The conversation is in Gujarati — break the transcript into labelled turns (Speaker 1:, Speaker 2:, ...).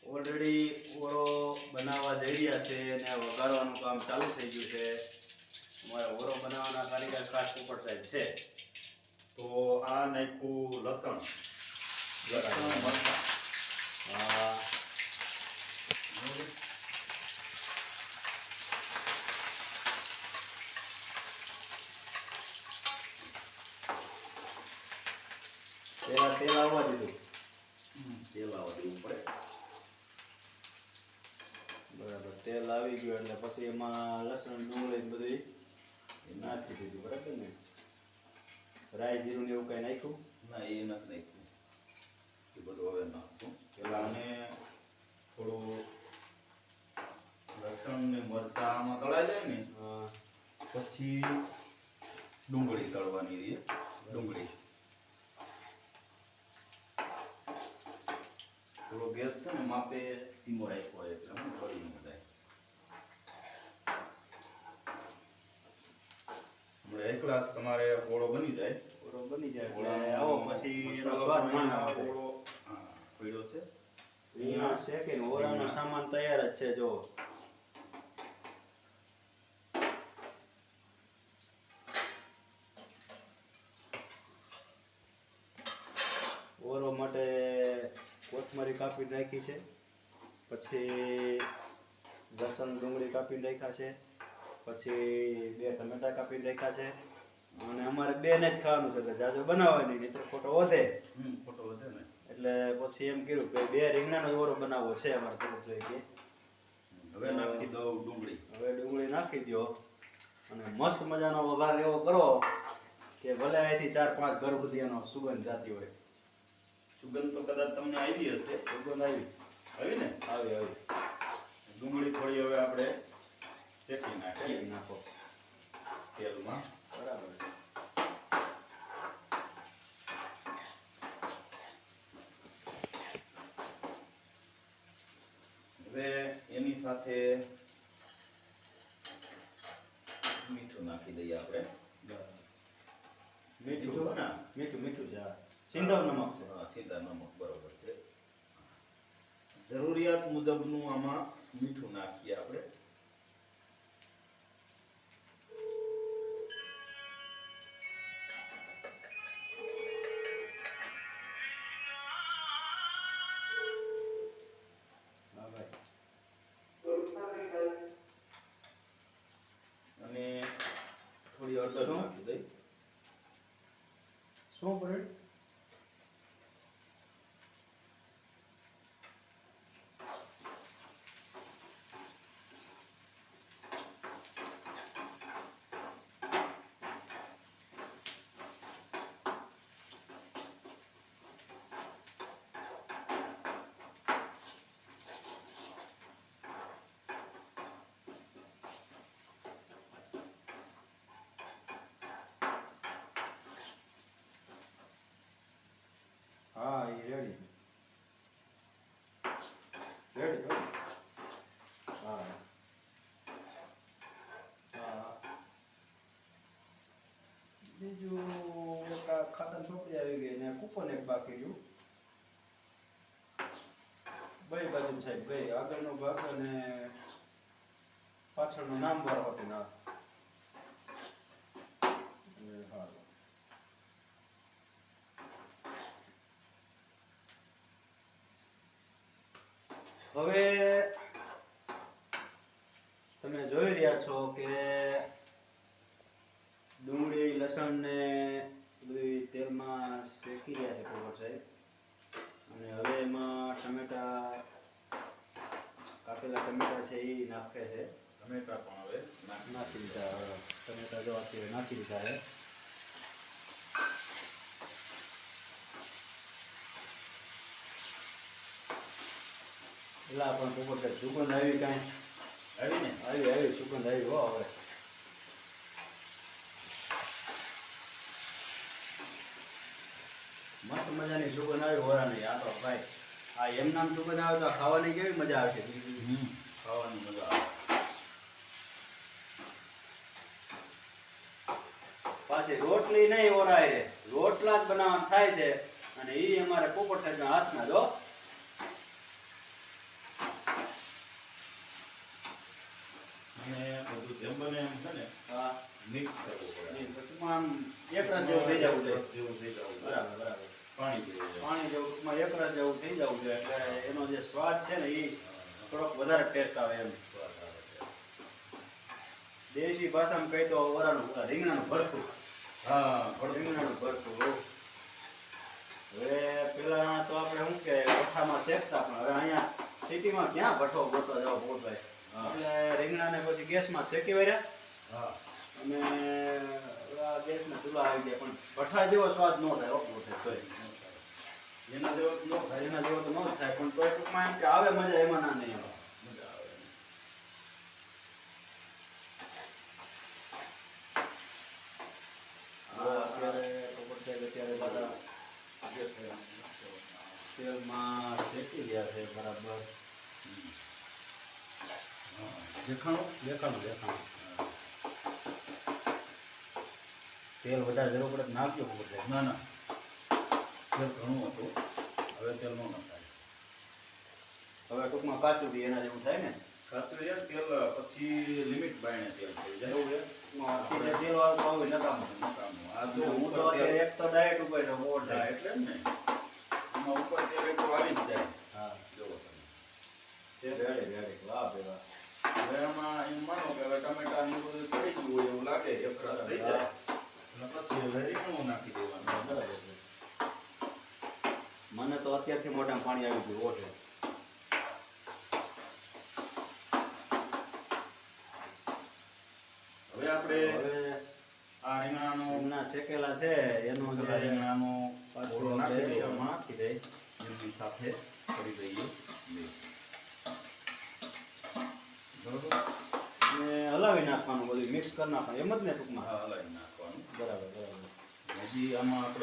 Speaker 1: ઓલરેડી ઓળો બનાવવા જઈ રહ્યા છે અને વઘારવાનું કામ ચાલુ થઈ ગયું છે. અમારા ઓળો બનાવવાના કારીગર ખાસ પોપટ સાહેબ છે.
Speaker 2: તો આ નાખ્યું લસણ મરચાં.
Speaker 1: પેલા તેલ આવવા દીધું.
Speaker 2: તેલ આવવા દેવું પડે.
Speaker 1: બરાબર, તેલ આવી ગયું એટલે પછી એમાં લસણ ડુંગળી બધું નાખી દીધું. બરાબર ને? રાઈ જીરું ને એવું કઈ નાખ્યું?
Speaker 2: ના, એ નથી નાખ્યું. એ બધું હવે નાખશું. પેલા આને થોડું લસણ ને મરચાં આમાં તળાઈ જાય ને પછી ડુંગળી તળવાની રહી. ડુંગળી થોડો ગેસ છે ને માપે ધીમો રાખ્યો હોય એટલે તળી ન જાય. હમણાં એક ગ્લાસ તમારે ઓળો બની જાય.
Speaker 1: ઓળો બની જાય એટલે આવો પછી એનો સ્વાદ માણવા
Speaker 2: ઓળો પડ્યો છે.
Speaker 1: અહીંયા છે કે ઓળાનો સામાન તૈયાર જ છે. જો ઓળો માટે કોથમરી કાપી નાખી છે, પછી લસણ ડુંગળી કાપી નાખ્યા છે, પછી 2 ટમેટા કાપી નાખ્યા છે. અને અમારે 2 ને જ ખાવાનું છે એટલે જાજો બનાવવાની નહીં તો ખોટો વધે.
Speaker 2: ખોટો વધે ને
Speaker 1: એટલે પછી એમ કર્યું કે 2 રીંગણાનો ઓળો બનાવવો છે અમારે. થોડુંક જોઈએ.
Speaker 2: હવે નાખી દઉં ડુંગળી.
Speaker 1: હવે ડુંગળી નાખી દો અને મસ્ત મજાનો વઘાર એવો કરો કે ભલે અહીંથી 4-5 ઘર સુધી એનો સુગંધ જાતી હોય.
Speaker 2: સુગંધ તો કદાચ તમને આવી હશે.
Speaker 1: સુગંધ આવી
Speaker 2: ને?
Speaker 1: આવી.
Speaker 2: ડુંગળી થોડી હવે આપણે શેકી નાખીએ
Speaker 1: નાખો
Speaker 2: તેલમાં.
Speaker 1: બરાબર.
Speaker 2: હવે એની સાથે મીઠું નાખી દઈએ આપણે. મીઠું ના
Speaker 1: મીઠું છે. સિંધવ નમક છે.
Speaker 2: હા, સીધા નમક બરોબર છે. જરૂરિયાત મુજબનું આમાં મીઠું નાખીએ આપણે. અને થોડી હળદર નાખી દઈ.
Speaker 1: શું પડે? હા, એ રેડી. હા. બીજું ખાતર ચોપડી આવી ગઈ ને કૂપન એક બાકી રહ્યું. 2 બાજુ સાહેબ 2 આગળનો ભાગ અને પાછળનું નામ બરાબર હતું ના. હવે તમે જોઈ રહ્યા છો કે ડુંગળી લસણ ને બધું તેલમાં શેકી રહ્યા છે પોપટ સાહેબ. અને હવે એમાં ટમેટા કાપેલા ટમેટા છે એ નાખે છે.
Speaker 2: ટમેટા પણ હવે
Speaker 1: નાખી દીધા. ટમેટા જો અત્યારે નાખી દીધા છે. એલા પણ પોપટ સાહેબ સુગંધ આવી કાંઈ?
Speaker 2: આવી ને?
Speaker 1: આવી સુગંધ આવી. હો હવે મસ્ત મજાની સુગંધ આવી હોરાની. આ તો ભાઈ આ એમ નામ સુગંધ આવે તો ખાવાની કેવી મજા આવશે.
Speaker 2: ખાવાની મજા આવે.
Speaker 1: પાછી રોટલી નહીં ઓરાય રે, રોટલા જ બનાવવા થાય છે. અને એ અમારે પોપટ સાહેબના હાથના જો
Speaker 2: બને એમ છે ને
Speaker 1: હા
Speaker 2: મિક્સ કરવું પડે.
Speaker 1: ટૂંકમાં આમ એક રસ જેવું થઈ જવું જોઈએ.
Speaker 2: જેવું થઈ જવું જોઈએ.
Speaker 1: બરાબર બરાબર.
Speaker 2: પાણી પી જાય.
Speaker 1: પાણી જેવું ટૂંકમાં એક રસ જેવું થઈ જવું જોઈએ એટલે એનો જે સ્વાદ છે ને એ થોડોક વધારે ટેસ્ટ આવે એમ. દેશી ભાષામાં કહી તો ઓરાનું રીંગણાનું ભરતું.
Speaker 2: હા,
Speaker 1: રીંગણાનું ભરતું. હવે પેલા તો આપણે શું કે ભઠ્ઠામાં શેકતા પણ હવે અહીંયા સિટીમાં ક્યાં ભઠ્ઠો ગોતવા જાવ પોતભાઈ. એટલે રીંગણાને પછી ગેસમાં શેકી વાર્યા
Speaker 2: હા.
Speaker 1: અને હવે આ ગેસના ચૂલા આવી ગયા પણ ભઠ્ઠા જેવો સ્વાદ ન થાય ઓપલો થાય તોય. એના જેવો તો ન થાય એના જેવો તો ન જ થાય પણ તોય ટૂંકમાં એમ કે આવે મજા એમાં ના નહીં આવે.
Speaker 2: મજા આવે.
Speaker 1: અત્યારે બધા તેલમાં શેકી ગયા છે બરાબર.
Speaker 2: દેખાણું?
Speaker 1: દેખાણું. તેલ વધારે જરૂર પડે તો નાખજો ઉપર.
Speaker 2: ના ના, તેલ ઘણું હતું, હવે તેલ ન નખાય.
Speaker 1: હવે ટૂંકમાં કાચું બી એના જેવું થાય ને.
Speaker 2: ખાતું યાર તેલ પછી લિમિટ બાયણે તેલ થઈ જાય.
Speaker 1: એવું છે. તેલ વાળું તો આવું નકામું.
Speaker 2: નકામું. આ
Speaker 1: જો
Speaker 2: જો
Speaker 1: હું તો
Speaker 2: ઉપર તેલ,
Speaker 1: અત્યારે એક તો ડાયટ ઉપર છું, મોર
Speaker 2: હા,
Speaker 1: થાય.
Speaker 2: એટલે જ ને એમાં ઉપર તેલ એટલું આવી જ જાય.
Speaker 1: હા
Speaker 2: જોવો તમે.
Speaker 1: તે રેડી વાહ ભાઈ વાહ.
Speaker 2: હવે એમાં એમ માનો કે હવે ટમેટા ને બધું પડી ગયું હોય એવું લાગે, એક રસ થઈ જાય એટલે પછી હવે રીંગણું નાખી દેવાનું.
Speaker 1: બરાબર છે. મને તો અત્યારથી મોઢામાં પાણી આવી ગયું ઓછે.
Speaker 2: હવે આપણે
Speaker 1: હવે
Speaker 2: આ રીંગણાનું
Speaker 1: એમના શેકેલા છે એનો જે
Speaker 2: રીંગણાનો
Speaker 1: પાછો
Speaker 2: ઓળો નાખી દઈએ
Speaker 1: આમાં
Speaker 2: આમાં.
Speaker 1: નાખી દઈ.
Speaker 2: એમની સાથે કરી દઈએ બે. બરોબર.
Speaker 1: ને હલાવી નાખવાનું બધું મિક્સ કરી નાખવાનું એમ જ ને ટૂંકમાં.
Speaker 2: હા, હલાવી નાખવાનું.
Speaker 1: બરાબર બરાબર.
Speaker 2: હજી આમાં આપણે